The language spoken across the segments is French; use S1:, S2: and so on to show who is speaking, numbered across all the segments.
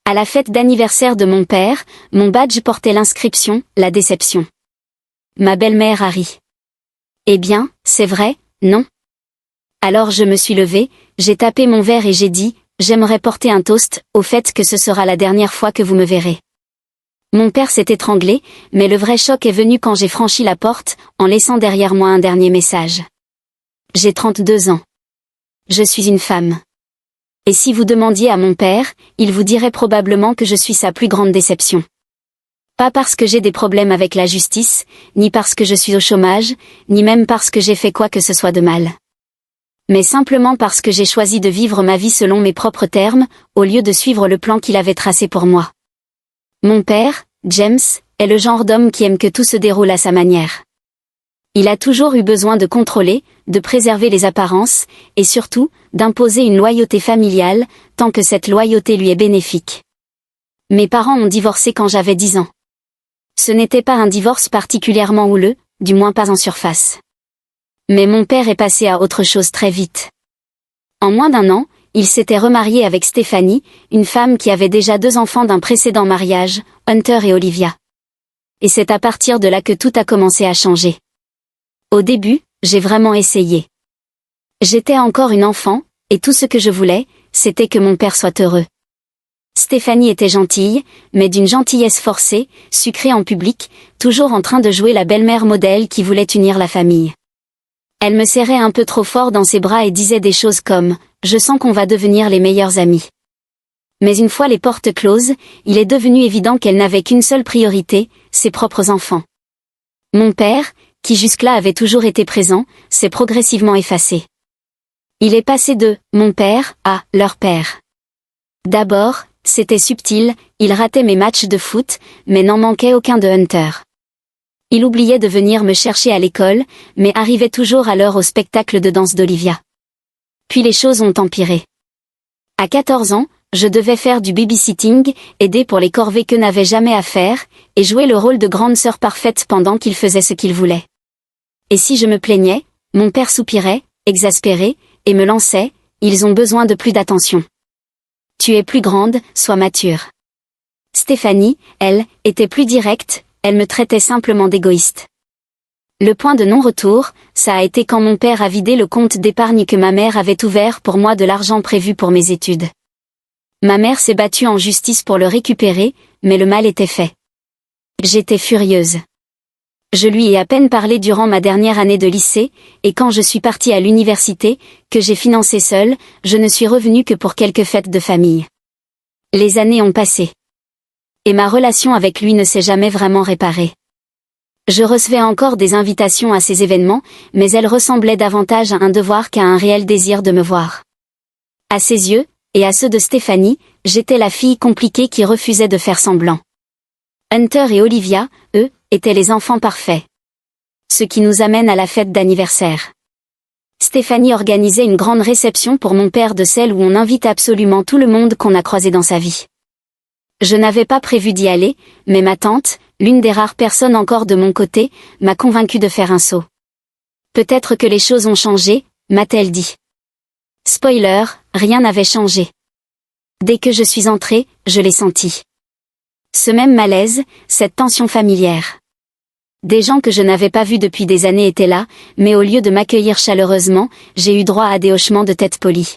S1: À la fête d'anniversaire de mon père, mon badge portait l'inscription « La déception ». Ma belle-mère a ri. Eh bien, c'est vrai, non? Alors je me suis levée, j'ai tapé mon verre et j'ai dit « J'aimerais porter un toast au fait que ce sera la dernière fois que vous me verrez ». Mon père s'est étranglé, mais le vrai choc est venu quand j'ai franchi la porte, en laissant derrière moi un dernier message. J'ai 32 ans. Je suis une femme. Et si vous demandiez à mon père, il vous dirait probablement que je suis sa plus grande déception. Pas parce que j'ai des problèmes avec la justice, ni parce que je suis au chômage, ni même parce que j'ai fait quoi que ce soit de mal. Mais simplement parce que j'ai choisi de vivre ma vie selon mes propres termes, au lieu de suivre le plan qu'il avait tracé pour moi. Mon père, James, est le genre d'homme qui aime que tout se déroule à sa manière. Il a toujours eu besoin de contrôler, de préserver les apparences, et surtout, d'imposer une loyauté familiale, tant que cette loyauté lui est bénéfique. Mes parents ont divorcé quand j'avais 10 ans. Ce n'était pas un divorce particulièrement houleux, du moins pas en surface. Mais mon père est passé à autre chose très vite. En moins d'1 an, il s'était remarié avec Stéphanie, une femme qui avait déjà 2 enfants d'un précédent mariage, Hunter et Olivia. Et c'est à partir de là que tout a commencé à changer. Au début, j'ai vraiment essayé. J'étais encore une enfant, et tout ce que je voulais, c'était que mon père soit heureux. Stéphanie était gentille, mais d'une gentillesse forcée, sucrée en public, toujours en train de jouer la belle-mère modèle qui voulait unir la famille. Elle me serrait un peu trop fort dans ses bras et disait des choses comme « Je sens qu'on va devenir les meilleurs amis ». Mais une fois les portes closes, il est devenu évident qu'elle n'avait qu'une seule priorité, ses propres enfants. Mon père, qui jusque-là avait toujours été présent, s'est progressivement effacé. Il est passé de « mon père » à « leur père ». D'abord, c'était subtil, il ratait mes matchs de foot, mais n'en manquait aucun de Hunter. Il oubliait de venir me chercher à l'école, mais arrivait toujours à l'heure au spectacle de danse d'Olivia. Puis les choses ont empiré. À 14 ans, je devais faire du babysitting, aider pour les corvées que n'avait jamais à faire, et jouer le rôle de grande sœur parfaite pendant qu'il faisait ce qu'il voulait. Et si je me plaignais, mon père soupirait, exaspéré, et me lançait « Ils ont besoin de plus d'attention. Tu es plus grande, sois mature. » Stéphanie, elle, était plus directe, elle me traitait simplement d'égoïste. Le point de non-retour, ça a été quand mon père a vidé le compte d'épargne que ma mère avait ouvert pour moi de l'argent prévu pour mes études. Ma mère s'est battue en justice pour le récupérer, mais le mal était fait. J'étais furieuse. Je lui ai à peine parlé durant ma dernière année de lycée, et quand je suis partie à l'université, que j'ai financée seule, je ne suis revenue que pour quelques fêtes de famille. Les années ont passé. Et ma relation avec lui ne s'est jamais vraiment réparée. Je recevais encore des invitations à ces événements, mais elles ressemblaient davantage à un devoir qu'à un réel désir de me voir. À ses yeux, et à ceux de Stéphanie, j'étais la fille compliquée qui refusait de faire semblant. Hunter et Olivia, eux, étaient les enfants parfaits. Ce qui nous amène à la fête d'anniversaire. Stéphanie organisait une grande réception pour mon père, de celle où on invite absolument tout le monde qu'on a croisé dans sa vie. Je n'avais pas prévu d'y aller, mais ma tante, l'une des rares personnes encore de mon côté, m'a convaincue de faire un saut. Peut-être que les choses ont changé, m'a-t-elle dit. Spoiler, rien n'avait changé. Dès que je suis entrée, je l'ai senti. Ce même malaise, cette tension familière. Des gens que je n'avais pas vus depuis des années étaient là, mais au lieu de m'accueillir chaleureusement, j'ai eu droit à des hochements de tête polis.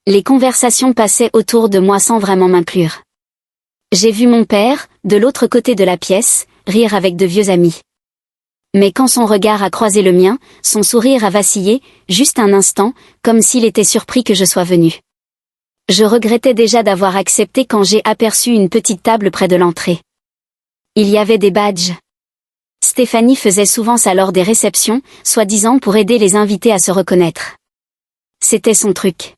S1: Les conversations passaient autour de moi sans vraiment m'inclure. J'ai vu mon père, de l'autre côté de la pièce, rire avec de vieux amis. Mais quand son regard a croisé le mien, son sourire a vacillé, juste un instant, comme s'il était surpris que je sois venue. Je regrettais déjà d'avoir accepté quand j'ai aperçu une petite table près de l'entrée. Il y avait des badges. Stéphanie faisait souvent ça lors des réceptions, soi-disant pour aider les invités à se reconnaître. C'était son truc.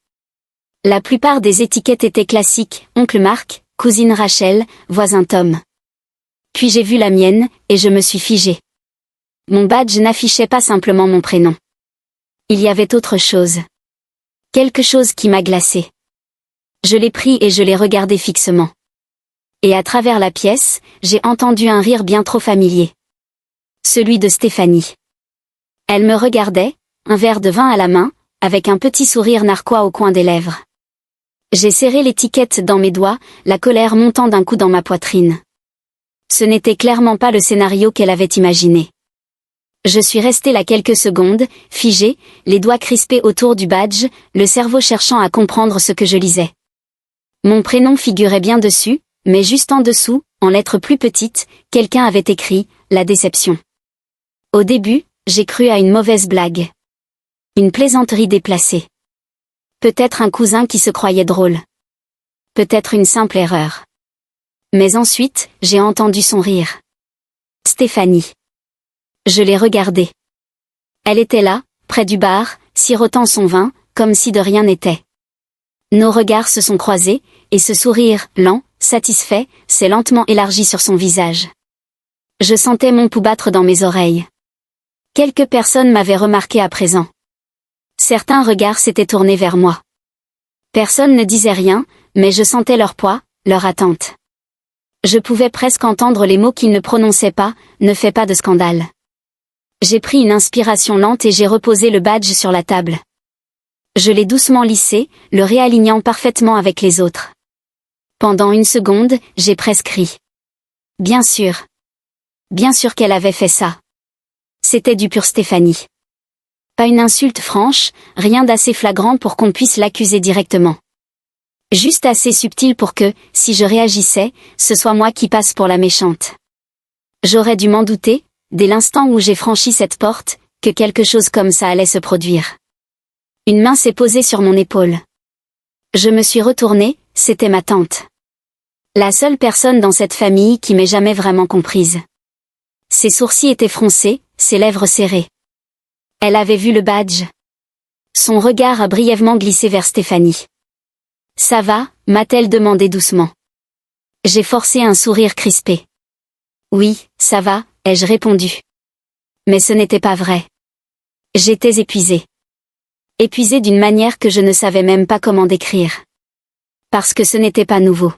S1: La plupart des étiquettes étaient classiques, oncle Marc, cousine Rachel, voisin Tom. Puis j'ai vu la mienne, et je me suis figée. Mon badge n'affichait pas simplement mon prénom. Il y avait autre chose. Quelque chose qui m'a glacée. Je l'ai pris et je l'ai regardé fixement. Et à travers la pièce, j'ai entendu un rire bien trop familier. Celui de Stéphanie. Elle me regardait, un verre de vin à la main, avec un petit sourire narquois au coin des lèvres. J'ai serré l'étiquette dans mes doigts, la colère montant d'un coup dans ma poitrine. Ce n'était clairement pas le scénario qu'elle avait imaginé. Je suis restée là quelques secondes, figée, les doigts crispés autour du badge, le cerveau cherchant à comprendre ce que je lisais. Mon prénom figurait bien dessus, mais juste en dessous, en lettres plus petites, quelqu'un avait écrit « La déception ». Au début, j'ai cru à une mauvaise blague. Une plaisanterie déplacée. Peut-être un cousin qui se croyait drôle. Peut-être une simple erreur. Mais ensuite, j'ai entendu son rire. Stéphanie. Je l'ai regardée. Elle était là, près du bar, sirotant son vin, comme si de rien n'était. Nos regards se sont croisés, et ce sourire, lent, satisfait, s'est lentement élargi sur son visage. Je sentais mon pouls battre dans mes oreilles. Quelques personnes m'avaient remarqué à présent. Certains regards s'étaient tournés vers moi. Personne ne disait rien, mais je sentais leur poids, leur attente. Je pouvais presque entendre les mots qu'ils ne prononçaient pas, ne fais pas de scandale. J'ai pris une inspiration lente et j'ai reposé le badge sur la table. Je l'ai doucement lissé, le réalignant parfaitement avec les autres. Pendant une seconde, j'ai presque ri. Bien sûr. Bien sûr qu'elle avait fait ça. C'était du pur Stéphanie. Pas une insulte franche, rien d'assez flagrant pour qu'on puisse l'accuser directement. Juste assez subtil pour que, si je réagissais, ce soit moi qui passe pour la méchante. J'aurais dû m'en douter, dès l'instant où j'ai franchi cette porte, que quelque chose comme ça allait se produire. Une main s'est posée sur mon épaule. Je me suis retournée, c'était ma tante. La seule personne dans cette famille qui m'ait jamais vraiment comprise. Ses sourcils étaient froncés, ses lèvres serrées. Elle avait vu le badge. Son regard a brièvement glissé vers Stéphanie. « Ça va ?» m'a-t-elle demandé doucement. J'ai forcé un sourire crispé. « Oui, ça va », ai-je répondu. Mais ce n'était pas vrai. J'étais épuisée. Épuisée d'une manière que je ne savais même pas comment décrire. Parce que ce n'était pas nouveau.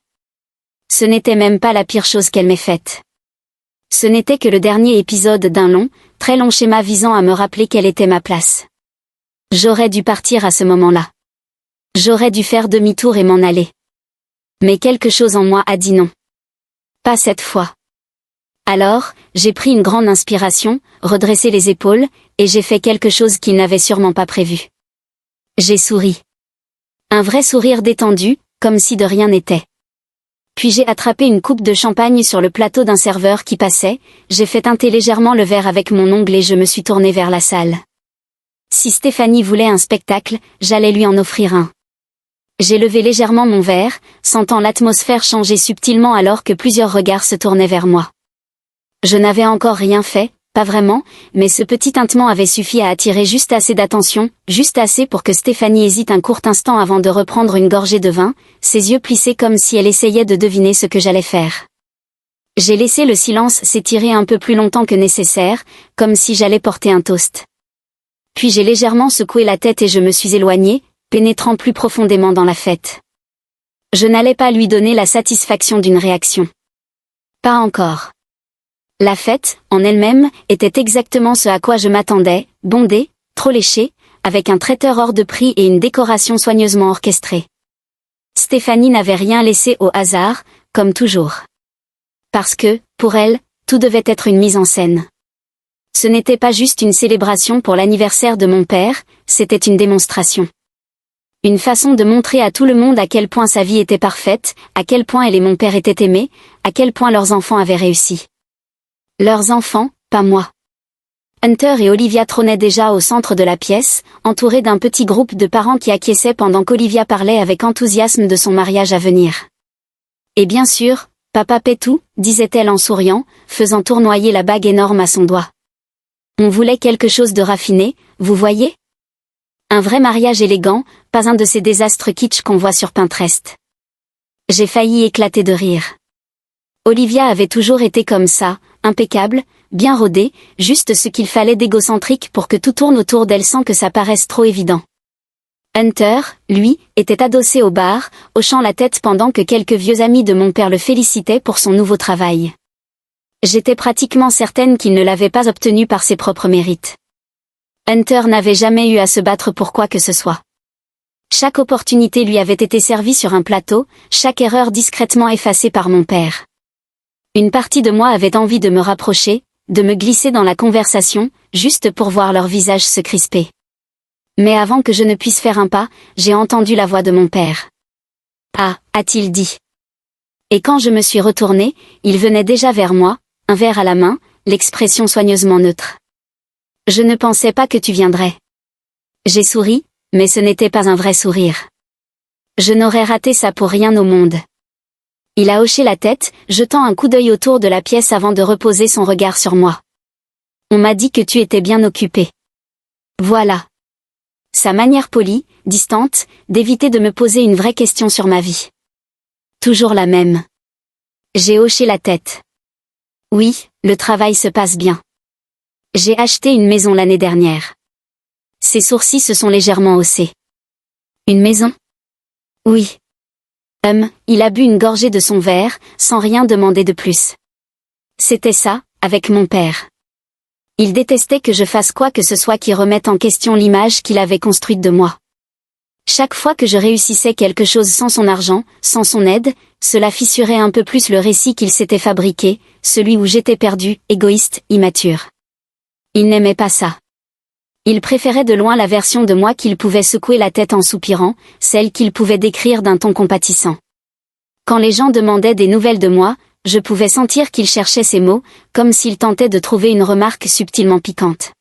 S1: Ce n'était même pas la pire chose qu'elle m'ait faite. Ce n'était que le dernier épisode d'un long, très long schéma visant à me rappeler quelle était ma place. J'aurais dû partir à ce moment-là. J'aurais dû faire demi-tour et m'en aller. Mais quelque chose en moi a dit non. Pas cette fois. Alors, j'ai pris une grande inspiration, redressé les épaules, et j'ai fait quelque chose qu'il n'avait sûrement pas prévu. J'ai souri. Un vrai sourire détendu, comme si de rien n'était. Puis j'ai attrapé une coupe de champagne sur le plateau d'un serveur qui passait, j'ai fait teinter légèrement le verre avec mon ongle et je me suis tournée vers la salle. Si Stéphanie voulait un spectacle, j'allais lui en offrir un. J'ai levé légèrement mon verre, sentant l'atmosphère changer subtilement alors que plusieurs regards se tournaient vers moi. Je n'avais encore rien fait, pas vraiment, mais ce petit tintement avait suffi à attirer juste assez d'attention, juste assez pour que Stéphanie hésite un court instant avant de reprendre une gorgée de vin, ses yeux plissés comme si elle essayait de deviner ce que j'allais faire. J'ai laissé le silence s'étirer un peu plus longtemps que nécessaire, comme si j'allais porter un toast. Puis j'ai légèrement secoué la tête et je me suis éloignée, pénétrant plus profondément dans la fête. Je n'allais pas lui donner la satisfaction d'une réaction. Pas encore. La fête, en elle-même, était exactement ce à quoi je m'attendais, bondée, trop léchée, avec un traiteur hors de prix et une décoration soigneusement orchestrée. Stéphanie n'avait rien laissé au hasard, comme toujours. Parce que, pour elle, tout devait être une mise en scène. Ce n'était pas juste une célébration pour l'anniversaire de mon père, c'était une démonstration. Une façon de montrer à tout le monde à quel point sa vie était parfaite, à quel point elle et mon père étaient aimés, à quel point leurs enfants avaient réussi. Leurs enfants, pas moi. Hunter et Olivia trônaient déjà au centre de la pièce, entourés d'un petit groupe de parents qui acquiesçaient pendant qu'Olivia parlait avec enthousiasme de son mariage à venir. Et bien sûr, papa Pétou, disait-elle en souriant, faisant tournoyer la bague énorme à son doigt. On voulait quelque chose de raffiné, vous voyez ? Un vrai mariage élégant, pas un de ces désastres kitsch qu'on voit sur Pinterest. J'ai failli éclater de rire. Olivia avait toujours été comme ça, impeccable, bien rodée, juste ce qu'il fallait d'égocentrique pour que tout tourne autour d'elle sans que ça paraisse trop évident. Hunter, lui, était adossé au bar, hochant la tête pendant que quelques vieux amis de mon père le félicitaient pour son nouveau travail. J'étais pratiquement certaine qu'il ne l'avait pas obtenu par ses propres mérites. Hunter n'avait jamais eu à se battre pour quoi que ce soit. Chaque opportunité lui avait été servie sur un plateau, chaque erreur discrètement effacée par mon père. Une partie de moi avait envie de me rapprocher, de me glisser dans la conversation, juste pour voir leur visage se crisper. Mais avant que je ne puisse faire un pas, j'ai entendu la voix de mon père. « Ah » a-t-il dit. Et quand je me suis retournée, il venait déjà vers moi, un verre à la main, l'expression soigneusement neutre. « Je ne pensais pas que tu viendrais. » J'ai souri, mais ce n'était pas un vrai sourire. Je n'aurais raté ça pour rien au monde. Il a hoché la tête, jetant un coup d'œil autour de la pièce avant de reposer son regard sur moi. « On m'a dit que tu étais bien occupé. » Voilà. Sa manière polie, distante, d'éviter de me poser une vraie question sur ma vie. Toujours la même. J'ai hoché la tête. Oui, le travail se passe bien. J'ai acheté une maison l'année dernière. Ses sourcils se sont légèrement haussés. Une maison? Oui. Il a bu une gorgée de son verre, sans rien demander de plus. C'était ça, avec mon père. Il détestait que je fasse quoi que ce soit qui remette en question l'image qu'il avait construite de moi. Chaque fois que je réussissais quelque chose sans son argent, sans son aide, cela fissurait un peu plus le récit qu'il s'était fabriqué, celui où j'étais perdu, égoïste, immature. Il n'aimait pas ça. Il préférait de loin la version de moi qu'il pouvait secouer la tête en soupirant, celle qu'il pouvait décrire d'un ton compatissant. Quand les gens demandaient des nouvelles de moi, je pouvais sentir qu'il cherchait ces mots, comme s'il tentait de trouver une remarque subtilement piquante.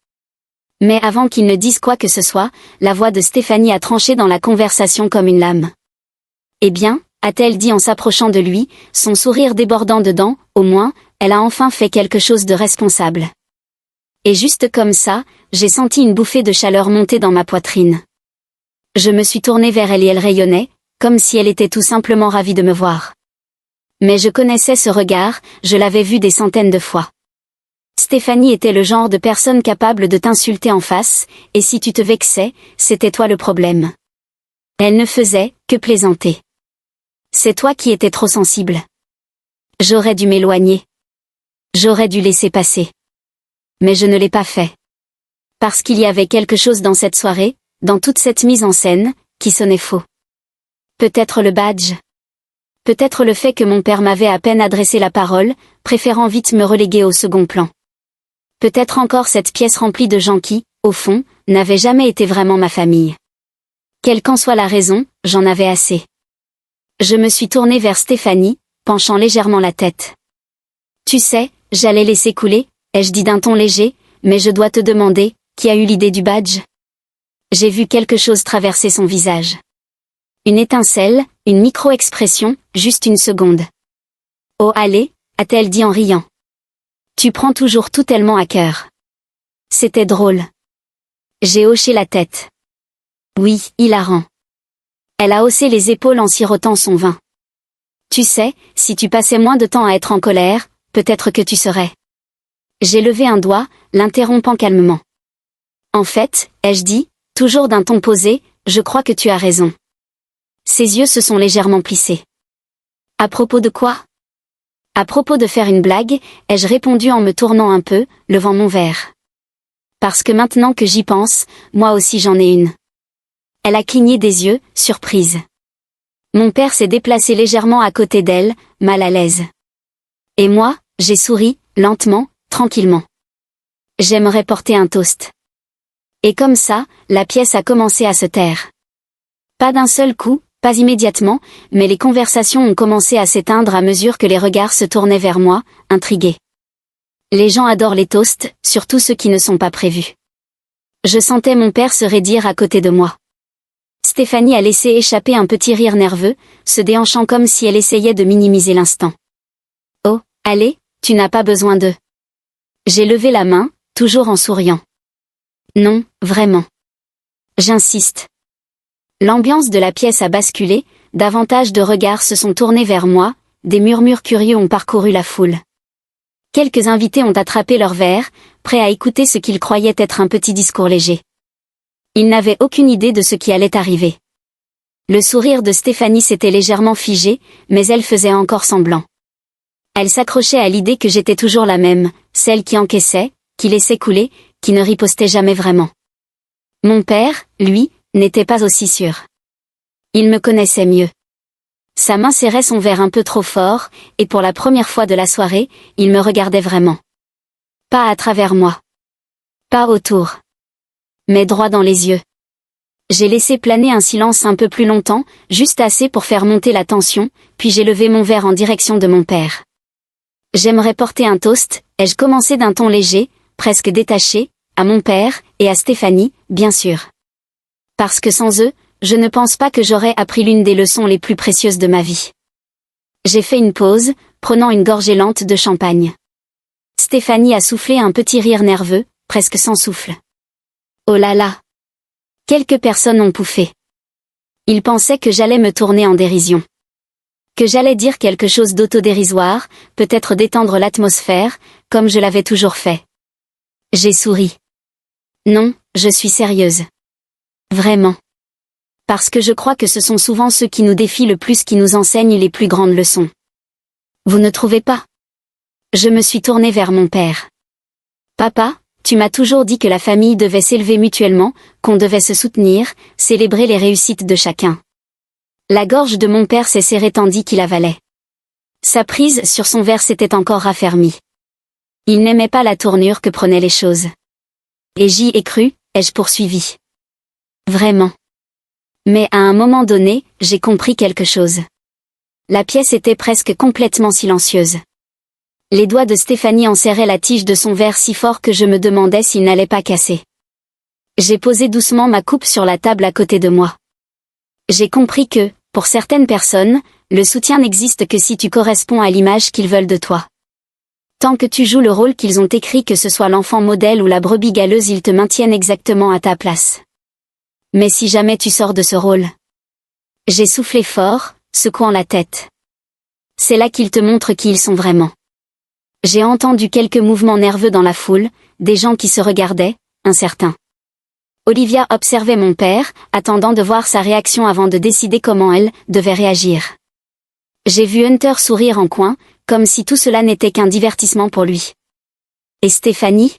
S1: Mais avant qu'il ne dise quoi que ce soit, la voix de Stéphanie a tranché dans la conversation comme une lame. « Eh bien » a-t-elle dit en s'approchant de lui, son sourire débordant dedans, au moins, elle a enfin fait quelque chose de responsable. Et juste comme ça, j'ai senti une bouffée de chaleur monter dans ma poitrine. Je me suis tournée vers elle et elle rayonnait, comme si elle était tout simplement ravie de me voir. Mais je connaissais ce regard, je l'avais vu des centaines de fois. Stéphanie était le genre de personne capable de t'insulter en face, et si tu te vexais, c'était toi le problème. Elle ne faisait que plaisanter. C'est toi qui étais trop sensible. J'aurais dû m'éloigner. J'aurais dû laisser passer. Mais je ne l'ai pas fait. Parce qu'il y avait quelque chose dans cette soirée, dans toute cette mise en scène, qui sonnait faux. Peut-être le badge. Peut-être le fait que mon père m'avait à peine adressé la parole, préférant vite me reléguer au second plan. Peut-être encore cette pièce remplie de gens qui, au fond, n'avaient jamais été vraiment ma famille. Quelle qu'en soit la raison, j'en avais assez. Je me suis tournée vers Stéphanie, penchant légèrement la tête. « Tu sais, j'allais laisser couler », ai-je dit d'un ton léger, mais je dois te demander, qui a eu l'idée du badge? J'ai vu quelque chose traverser son visage. Une étincelle, une micro-expression, juste une seconde. « Oh allez » a-t-elle dit en riant. « Tu prends toujours tout tellement à cœur. » C'était drôle. J'ai hoché la tête. Oui, hilarant. Elle a haussé les épaules en sirotant son vin. « Tu sais, si tu passais moins de temps à être en colère, peut-être que tu serais. » J'ai levé un doigt, l'interrompant calmement. « En fait, ai-je dit, toujours d'un ton posé, je crois que tu as raison. » Ses yeux se sont légèrement plissés. « À propos de quoi ?» À propos de faire une blague, ai-je répondu en me tournant un peu, levant mon verre. Parce que maintenant que j'y pense, moi aussi j'en ai une. Elle a cligné des yeux, surprise. Mon père s'est déplacé légèrement à côté d'elle, mal à l'aise. Et moi, j'ai souri, lentement, tranquillement. J'aimerais porter un toast. Et comme ça, la pièce a commencé à se taire. Pas d'un seul coup, pas immédiatement, mais les conversations ont commencé à s'éteindre à mesure que les regards se tournaient vers moi, intrigués. Les gens adorent les toasts, surtout ceux qui ne sont pas prévus. Je sentais mon père se raidir à côté de moi. Stéphanie a laissé échapper un petit rire nerveux, se déhanchant comme si elle essayait de minimiser l'instant. « Oh, allez, tu n'as pas besoin de... » J'ai levé la main, toujours en souriant. « Non, vraiment. J'insiste. » L'ambiance de la pièce a basculé, davantage de regards se sont tournés vers moi, des murmures curieux ont parcouru la foule. Quelques invités ont attrapé leur verre, prêts à écouter ce qu'ils croyaient être un petit discours léger. Ils n'avaient aucune idée de ce qui allait arriver. Le sourire de Stéphanie s'était légèrement figé, mais elle faisait encore semblant. Elle s'accrochait à l'idée que j'étais toujours la même, celle qui encaissait, qui laissait couler, qui ne ripostait jamais vraiment. Mon père, lui, n'était pas aussi sûr. Il me connaissait mieux. Sa main serrait son verre un peu trop fort, et pour la première fois de la soirée, il me regardait vraiment. Pas à travers moi. Pas autour. Mais droit dans les yeux. J'ai laissé planer un silence un peu plus longtemps, juste assez pour faire monter la tension, puis j'ai levé mon verre en direction de mon père. J'aimerais porter un toast, ai-je commencé d'un ton léger, presque détaché, à mon père, et à Stéphanie, bien sûr. Parce que sans eux, je ne pense pas que j'aurais appris l'une des leçons les plus précieuses de ma vie. J'ai fait une pause, prenant une gorgée lente de champagne. Stéphanie a soufflé un petit rire nerveux, presque sans souffle. Oh là là! Quelques personnes ont pouffé. Ils pensaient que j'allais me tourner en dérision. Que j'allais dire quelque chose d'autodérisoire, peut-être détendre l'atmosphère, comme je l'avais toujours fait. J'ai souri. Non, je suis sérieuse. Vraiment. Parce que je crois que ce sont souvent ceux qui nous défient le plus qui nous enseignent les plus grandes leçons. Vous ne trouvez pas? Je me suis tournée vers mon père. Papa, tu m'as toujours dit que la famille devait s'élever mutuellement, qu'on devait se soutenir, célébrer les réussites de chacun. La gorge de mon père s'est serrée tandis qu'il avalait. Sa prise sur son verre s'était encore raffermie. Il n'aimait pas la tournure que prenaient les choses. Et j'y ai cru, ai-je poursuivi. Vraiment. Mais à un moment donné, j'ai compris quelque chose. La pièce était presque complètement silencieuse. Les doigts de Stéphanie enserraient la tige de son verre si fort que je me demandais s'il n'allait pas casser. J'ai posé doucement ma coupe sur la table à côté de moi. J'ai compris que, pour certaines personnes, le soutien n'existe que si tu corresponds à l'image qu'ils veulent de toi. Tant que tu joues le rôle qu'ils ont écrit, que ce soit l'enfant modèle ou la brebis galeuse, ils te maintiennent exactement à ta place. Mais si jamais tu sors de ce rôle... J'ai soufflé fort, secouant la tête. C'est là qu'ils te montrent qui ils sont vraiment. J'ai entendu quelques mouvements nerveux dans la foule, des gens qui se regardaient, incertains. Olivia observait mon père, attendant de voir sa réaction avant de décider comment elle devait réagir. J'ai vu Hunter sourire en coin, comme si tout cela n'était qu'un divertissement pour lui. Et Stéphanie?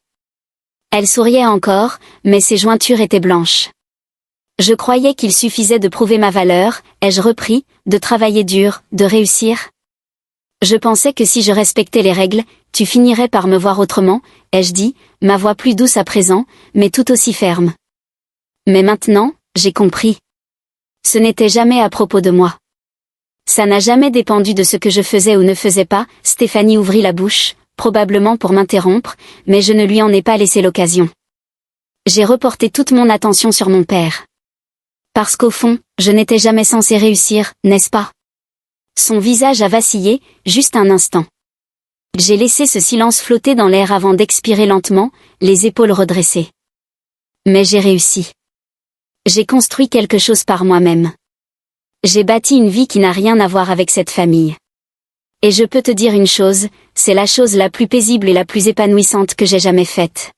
S1: Elle souriait encore, mais ses jointures étaient blanches. Je croyais qu'il suffisait de prouver ma valeur, ai-je repris, de travailler dur, de réussir. Je pensais que si je respectais les règles, tu finirais par me voir autrement, ai-je dit, ma voix plus douce à présent, mais tout aussi ferme. Mais maintenant, j'ai compris. Ce n'était jamais à propos de moi. Ça n'a jamais dépendu de ce que je faisais ou ne faisais pas. Stéphanie ouvrit la bouche, probablement pour m'interrompre, mais je ne lui en ai pas laissé l'occasion. J'ai reporté toute mon attention sur mon père. Parce qu'au fond, je n'étais jamais censé réussir, n'est-ce pas? Son visage a vacillé, juste un instant. J'ai laissé ce silence flotter dans l'air avant d'expirer lentement, les épaules redressées. Mais j'ai réussi. J'ai construit quelque chose par moi-même. J'ai bâti une vie qui n'a rien à voir avec cette famille. Et je peux te dire une chose, c'est la chose la plus paisible et la plus épanouissante que j'ai jamais faite.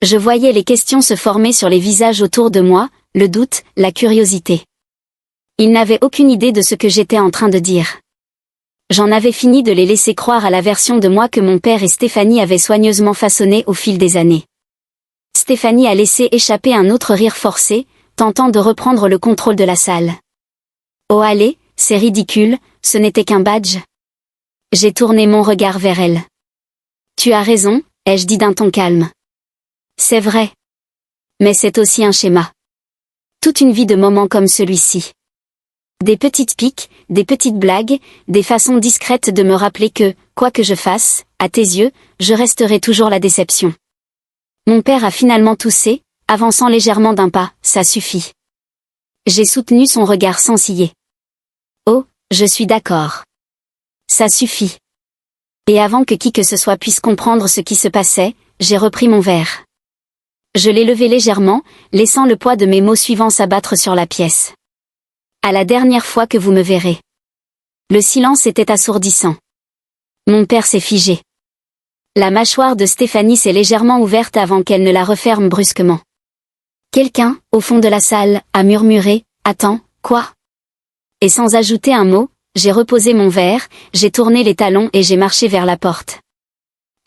S1: Je voyais les questions se former sur les visages autour de moi, le doute, la curiosité. Ils n'avaient aucune idée de ce que j'étais en train de dire. J'en avais fini de les laisser croire à la version de moi que mon père et Stéphanie avaient soigneusement façonnée au fil des années. Stéphanie a laissé échapper un autre rire forcé, tentant de reprendre le contrôle de la salle. Oh allez, c'est ridicule, ce n'était qu'un badge. J'ai tourné mon regard vers elle. Tu as raison, ai-je dit d'un ton calme. C'est vrai. Mais c'est aussi un schéma. Toute une vie de moments comme celui-ci. Des petites piques, des petites blagues, des façons discrètes de me rappeler que, quoi que je fasse, à tes yeux, je resterai toujours la déception. Mon père a finalement toussé, avançant légèrement d'un pas, ça suffit. J'ai soutenu son regard sans ciller. Oh, je suis d'accord. Ça suffit. Et avant que qui que ce soit puisse comprendre ce qui se passait, j'ai repris mon verre. Je l'ai levé légèrement, laissant le poids de mes mots suivants s'abattre sur la pièce. À la dernière fois que vous me verrez. Le silence était assourdissant. Mon père s'est figé. La mâchoire de Stéphanie s'est légèrement ouverte avant qu'elle ne la referme brusquement. Quelqu'un, au fond de la salle, a murmuré « Attends, quoi ?» Et sans ajouter un mot, j'ai reposé mon verre, j'ai tourné les talons et j'ai marché vers la porte.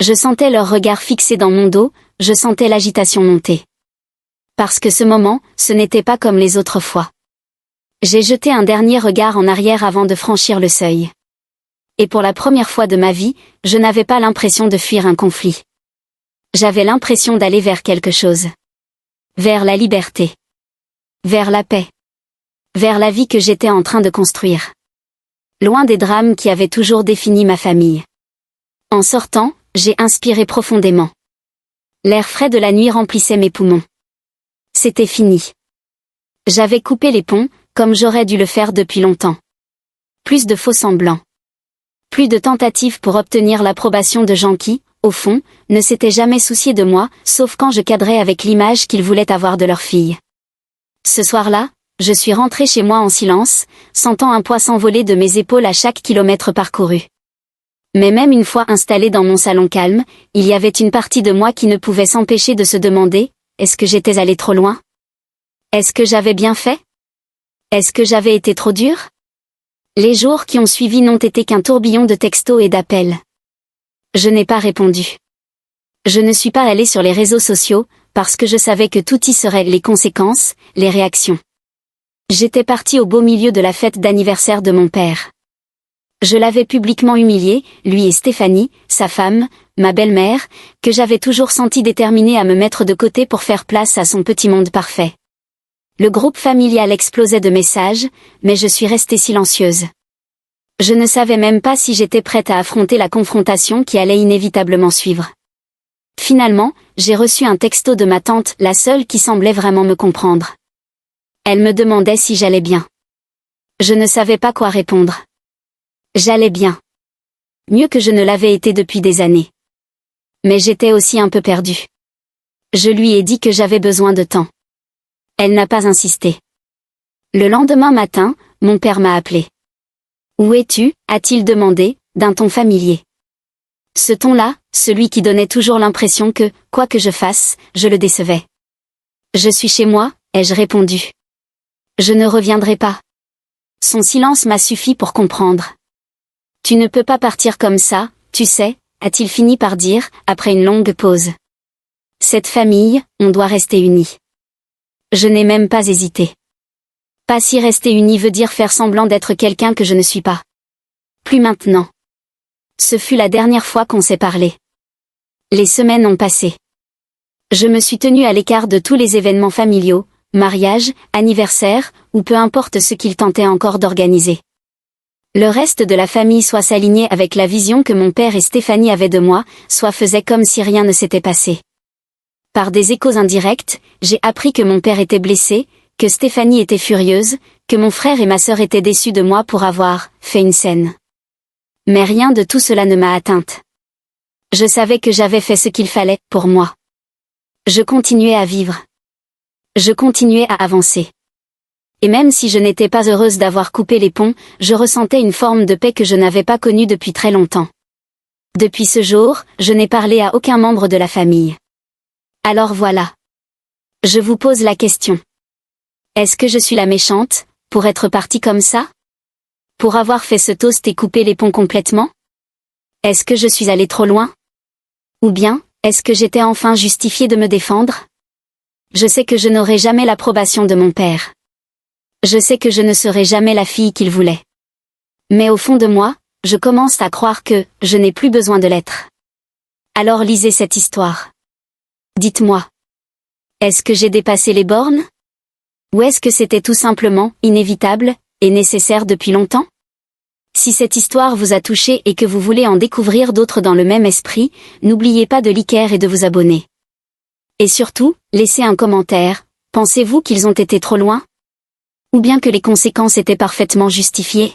S1: Je sentais leur regard fixé dans mon dos, je sentais l'agitation monter. Parce que ce moment, ce n'était pas comme les autres fois. J'ai jeté un dernier regard en arrière avant de franchir le seuil. Et pour la première fois de ma vie, je n'avais pas l'impression de fuir un conflit. J'avais l'impression d'aller vers quelque chose. Vers la liberté. Vers la paix. Vers la vie que j'étais en train de construire. Loin des drames qui avaient toujours défini ma famille. En sortant, j'ai inspiré profondément. L'air frais de la nuit remplissait mes poumons. C'était fini. J'avais coupé les ponts, comme j'aurais dû le faire depuis longtemps. Plus de faux-semblants. Plus de tentatives pour obtenir l'approbation de gens qui, au fond, ne s'étaient jamais souciés de moi, sauf quand je cadrais avec l'image qu'ils voulaient avoir de leur fille. Ce soir-là, je suis rentrée chez moi en silence, sentant un poids s'envoler de mes épaules à chaque kilomètre parcouru. Mais même une fois installée dans mon salon calme, il y avait une partie de moi qui ne pouvait s'empêcher de se demander, est-ce que j'étais allée trop loin? Est-ce que j'avais bien fait? Est-ce que j'avais été trop dure? Les jours qui ont suivi n'ont été qu'un tourbillon de textos et d'appels. Je n'ai pas répondu. Je ne suis pas allée sur les réseaux sociaux, parce que je savais que tout y serait les conséquences, les réactions. J'étais partie au beau milieu de la fête d'anniversaire de mon père. Je l'avais publiquement humilié, lui et Stéphanie, sa femme, ma belle-mère, que j'avais toujours senti déterminée à me mettre de côté pour faire place à son petit monde parfait. Le groupe familial explosait de messages, mais je suis restée silencieuse. Je ne savais même pas si j'étais prête à affronter la confrontation qui allait inévitablement suivre. Finalement, j'ai reçu un texto de ma tante, la seule qui semblait vraiment me comprendre. Elle me demandait si j'allais bien. Je ne savais pas quoi répondre. J'allais bien. Mieux que je ne l'avais été depuis des années. Mais j'étais aussi un peu perdue. Je lui ai dit que j'avais besoin de temps. Elle n'a pas insisté. Le lendemain matin, mon père m'a appelé. « Où es-tu » a-t-il demandé, d'un ton familier. Ce ton-là, celui qui donnait toujours l'impression que, quoi que je fasse, je le décevais. « Je suis chez moi » ai-je répondu. « Je ne reviendrai pas. » Son silence m'a suffi pour comprendre. « Tu ne peux pas partir comme ça, tu sais » a-t-il fini par dire, après une longue pause. « Cette famille, on doit rester unis. » Je n'ai même pas hésité. Pas si rester unis veut dire faire semblant d'être quelqu'un que je ne suis pas. Plus maintenant. Ce fut la dernière fois qu'on s'est parlé. Les semaines ont passé. Je me suis tenue à l'écart de tous les événements familiaux, mariages, anniversaires, ou peu importe ce qu'ils tentaient encore d'organiser. Le reste de la famille soit s'alignait avec la vision que mon père et Stéphanie avaient de moi, soit faisait comme si rien ne s'était passé. Par des échos indirects, j'ai appris que mon père était blessé, que Stéphanie était furieuse, que mon frère et ma sœur étaient déçus de moi pour avoir fait une scène. Mais rien de tout cela ne m'a atteinte. Je savais que j'avais fait ce qu'il fallait pour moi. Je continuais à vivre. Je continuais à avancer. Et même si je n'étais pas heureuse d'avoir coupé les ponts, je ressentais une forme de paix que je n'avais pas connue depuis très longtemps. Depuis ce jour, je n'ai parlé à aucun membre de la famille. Alors voilà. Je vous pose la question. Est-ce que je suis la méchante, pour être partie comme ça? Pour avoir fait ce toast et coupé les ponts complètement? Est-ce que je suis allée trop loin? Ou bien, est-ce que j'étais enfin justifiée de me défendre? Je sais que je n'aurai jamais l'approbation de mon père. Je sais que je ne serai jamais la fille qu'il voulait. Mais au fond de moi, je commence à croire que je n'ai plus besoin de l'être. Alors lisez cette histoire. Dites-moi. Est-ce que j'ai dépassé les bornes? Ou est-ce que c'était tout simplement inévitable et nécessaire depuis longtemps? Si cette histoire vous a touché et que vous voulez en découvrir d'autres dans le même esprit, n'oubliez pas de liker et de vous abonner. Et surtout, laissez un commentaire. Pensez-vous qu'ils ont été trop loin? Ou bien que les conséquences étaient parfaitement justifiées?